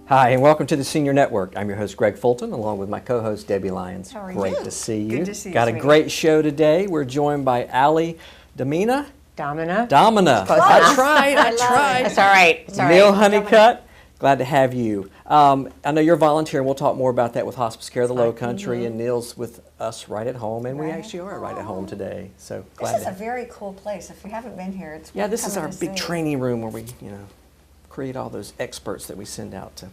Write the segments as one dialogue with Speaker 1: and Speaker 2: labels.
Speaker 1: Hi, and welcome to the Senior Network. I'm your host, Greg Fulton, along with my co-host, Debbie Lyons.
Speaker 2: How are
Speaker 1: Great
Speaker 2: you?
Speaker 1: to see you.
Speaker 2: Good to see you,
Speaker 1: Got a
Speaker 2: sweetie.
Speaker 1: great show today. We're joined by Domina.
Speaker 3: Domina.
Speaker 2: Close
Speaker 1: I
Speaker 2: enough.
Speaker 1: tried.
Speaker 2: I tried.
Speaker 3: That's all right. It's all
Speaker 1: Neil
Speaker 3: right.
Speaker 1: Honeycutt. Glad to have you. I know you're volunteering. We'll talk more about that with Hospice Care of the Lowcountry, and Neil's with us right at home, and we
Speaker 2: Right
Speaker 1: actually are right at home today. So
Speaker 2: This
Speaker 1: glad
Speaker 2: is
Speaker 1: to
Speaker 2: a very cool place. If you haven't been here, it's
Speaker 1: Yeah,
Speaker 2: worth
Speaker 1: this is
Speaker 2: coming
Speaker 1: our
Speaker 2: to
Speaker 1: big
Speaker 2: see.
Speaker 1: training room where we, create all those experts that we send out to,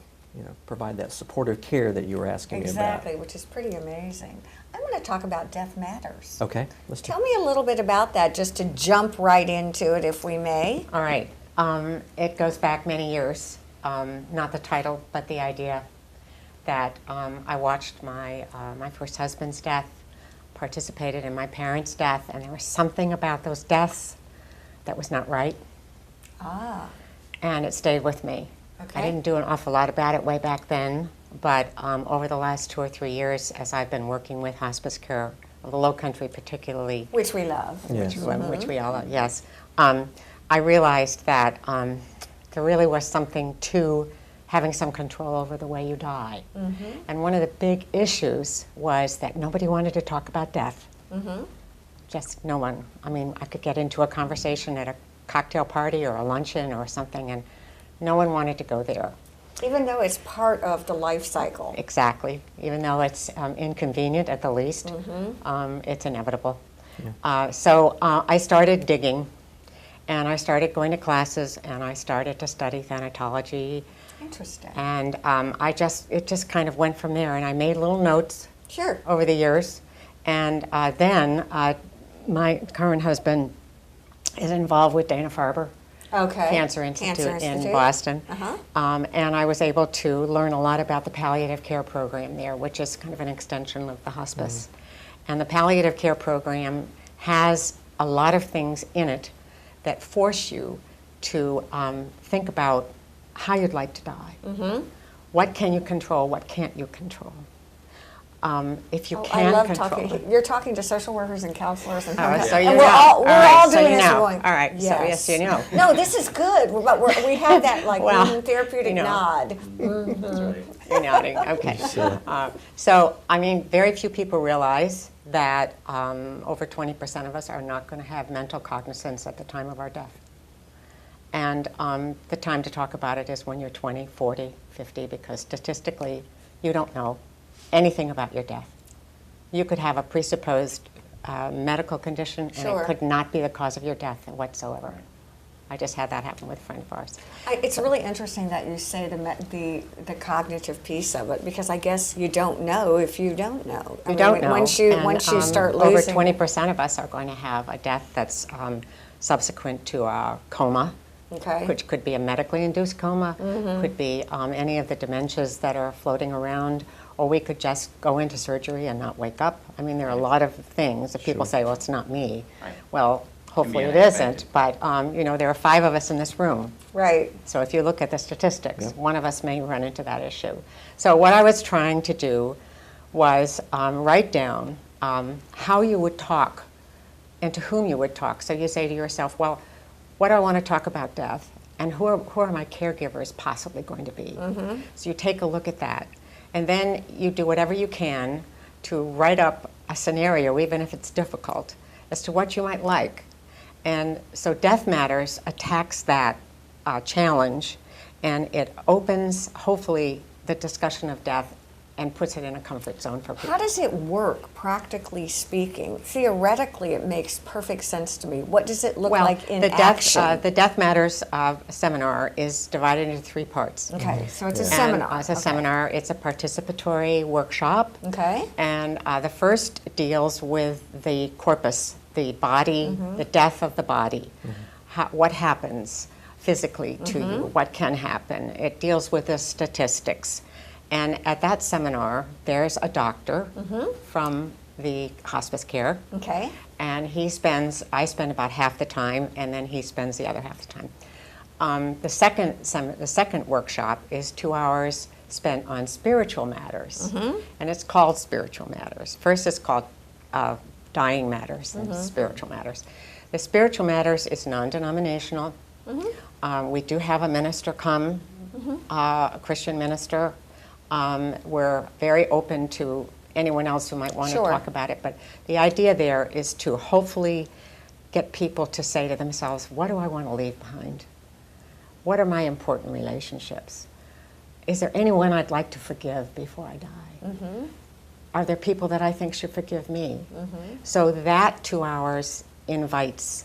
Speaker 1: provide that supportive care that you were asking me about.
Speaker 2: Exactly, which is pretty amazing. I want to talk about Death Matters.
Speaker 1: Okay, let's do
Speaker 2: Tell me a little bit about that, just to jump right into it, if we may.
Speaker 3: All right. It goes back many years. Not the title, but the idea that I watched my first husband's death, participated in my parents' death, and there was something about those deaths that was not right,
Speaker 2: Ah,
Speaker 3: and it stayed with me.
Speaker 2: okay.
Speaker 3: I didn't do an awful lot about it way back then, but over the last 2 or 3 years, as I've been working with hospice care of the Lowcountry particularly,
Speaker 2: Which we love.
Speaker 1: Yes.
Speaker 3: which we all love, yes, I realized that there really was something to having some control over the way you die. And one of the big issues was that nobody wanted to talk about death. Just no one. I mean, I could get into a conversation at a cocktail party or a luncheon or something, and no one wanted to go there.
Speaker 2: Even though it's part of the life cycle.
Speaker 3: Exactly. Even though it's inconvenient at the least, it's inevitable. So I started digging, and I started going to classes, and I started to study thanatology,
Speaker 2: Interesting.
Speaker 3: and it just kind of went from there. And I made little notes
Speaker 2: Sure.
Speaker 3: over the years, and then my current husband is involved with Dana-Farber
Speaker 2: Okay.
Speaker 3: Cancer Institute in
Speaker 2: Institute.
Speaker 3: Boston.
Speaker 2: Uh-huh.
Speaker 3: And I was able to learn a lot about the palliative care program there, which is kind of an extension of the hospice. And the palliative care program has a lot of things in it that force you to think about how you'd like to die. What can you control? What can't you control? If you
Speaker 2: Oh,
Speaker 3: can
Speaker 2: I love
Speaker 3: control
Speaker 2: talking.
Speaker 3: it.
Speaker 2: You're talking to social workers and counselors and
Speaker 3: Oh, so you
Speaker 2: and
Speaker 3: know.
Speaker 2: we're all
Speaker 3: right, so
Speaker 2: doing
Speaker 3: you
Speaker 2: this.
Speaker 3: know.
Speaker 2: Going,
Speaker 3: All right, so yes, you know.
Speaker 2: No, this is good. But we have that like
Speaker 3: Well,
Speaker 2: therapeutic
Speaker 3: you know.
Speaker 2: nod.
Speaker 3: You're nodding, okay. So, I mean, very few people realize that over 20% of us are not going to have mental cognizance at the time of our death. And the time to talk about it is when you're 20, 40, 50, because statistically, you don't know anything about your death. You could have a presupposed medical condition, and
Speaker 2: Sure.
Speaker 3: it could not be the cause of your death whatsoever. I just had that happen with a friend of ours.
Speaker 2: It's really interesting that you say the cognitive piece of it, because I guess you don't know if you don't know.
Speaker 3: You don't know.
Speaker 2: Once you start
Speaker 3: over
Speaker 2: losing.
Speaker 3: 20% of us are going to have a death that's subsequent to a coma,
Speaker 2: Okay.
Speaker 3: which could be a medically induced coma, could be any of the dementias that are floating around, or we could just go into surgery and not wake up. I mean, there are a lot of things that people say, well, it's not me.
Speaker 4: Right.
Speaker 3: Well, hopefully it
Speaker 4: unexpected.
Speaker 3: isn't, but there are 5 of us in this room.
Speaker 2: Right.
Speaker 3: So if you look at the statistics, one of us may run into that issue. So what I was trying to do was write down how you would talk and to whom you would talk. So you say to yourself, well, what do I want to talk about death? And who are my caregivers possibly going to be? So you take a look at that. And then you do whatever you can to write up a scenario, even if it's difficult, as to what you might like. And so Death Matters attacks that challenge, and it opens, hopefully, the discussion of death and puts it in a comfort zone for people.
Speaker 2: How does it work, practically speaking? Theoretically, it makes perfect sense to me. What does it look like in action?
Speaker 3: The Death Matters seminar is divided into 3 parts.
Speaker 2: Okay, so it's a
Speaker 3: And,
Speaker 2: seminar.
Speaker 3: it's a
Speaker 2: Okay.
Speaker 3: seminar. It's a participatory workshop.
Speaker 2: Okay.
Speaker 3: And the first deals with the corpus, the body, the death of the body. What happens physically to you? What can happen? It deals with the statistics. And at that seminar, there's a doctor from the hospice care.
Speaker 2: Okay.
Speaker 3: And I spend about half the time, and then he spends the other half the time. The second workshop is 2 hours spent on spiritual matters, and it's called Spiritual Matters. First, it's called Dying Matters and Spiritual Matters. The Spiritual Matters is non-denominational. We do have a minister come a Christian minister. We're very open to anyone else who might want to
Speaker 2: Sure.
Speaker 3: talk about it. But the idea there is to hopefully get people to say to themselves, what do I want to leave behind? What are my important relationships? Is there anyone I'd like to forgive before I die? Are there people that I think should forgive me? So that 2 hours invites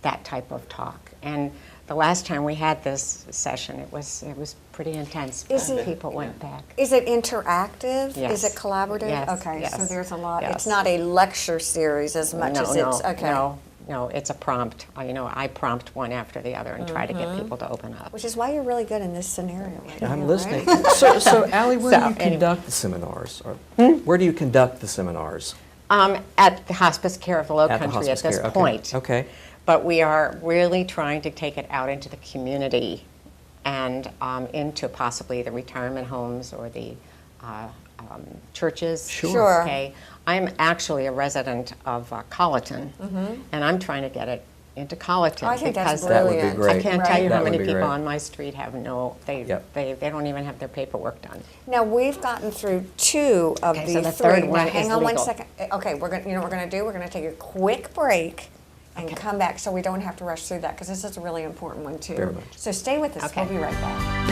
Speaker 3: that type of talk. And the last time we had this session, it was pretty intense.
Speaker 2: Is it-
Speaker 3: People went back.
Speaker 2: Is it interactive?
Speaker 3: Yes.
Speaker 2: Is it collaborative?
Speaker 3: Yes,
Speaker 2: Okay, so
Speaker 3: yes,
Speaker 2: there's a lot.
Speaker 3: yes.
Speaker 2: It's not a lecture series as much as it's, okay.
Speaker 3: No, it's a prompt. I prompt one after the other and try to get people to open up.
Speaker 2: Which is why you're really good in this scenario right now,
Speaker 1: I'm
Speaker 2: right?
Speaker 1: listening. So Allie, where do
Speaker 3: So,
Speaker 1: you
Speaker 3: anyway.
Speaker 1: conduct the seminars? Or where do you conduct the seminars?
Speaker 3: At the Hospice Care of the
Speaker 1: At the
Speaker 3: Lowcountry at
Speaker 1: hospice
Speaker 3: this
Speaker 1: care, okay.
Speaker 3: point.
Speaker 1: Okay.
Speaker 3: But we are really trying to take it out into the community and into possibly the retirement homes or the churches.
Speaker 2: Sure.
Speaker 3: Okay. I'm actually a resident of Colleton, and I'm trying to get it into Colleton.
Speaker 2: I think that's
Speaker 3: because
Speaker 1: That would be
Speaker 2: brilliant.
Speaker 1: great.
Speaker 3: I can't
Speaker 2: Right.
Speaker 3: tell you
Speaker 1: That
Speaker 3: how
Speaker 1: would
Speaker 3: many
Speaker 1: be
Speaker 3: people
Speaker 1: great.
Speaker 3: on my street have they don't even have their paperwork done.
Speaker 2: Now, we've gotten through 2 of
Speaker 3: Okay,
Speaker 2: the
Speaker 3: so the
Speaker 2: 3.
Speaker 3: third
Speaker 2: Now,
Speaker 3: one
Speaker 2: hang
Speaker 3: is
Speaker 2: on one
Speaker 3: legal.
Speaker 2: second. Okay, we're going. You know what we're going to do? We're going to take a quick break and come back so we don't have to rush through that because this is a really important one too.
Speaker 1: Very much.
Speaker 2: So stay with us.
Speaker 3: Okay.
Speaker 2: We'll be right back.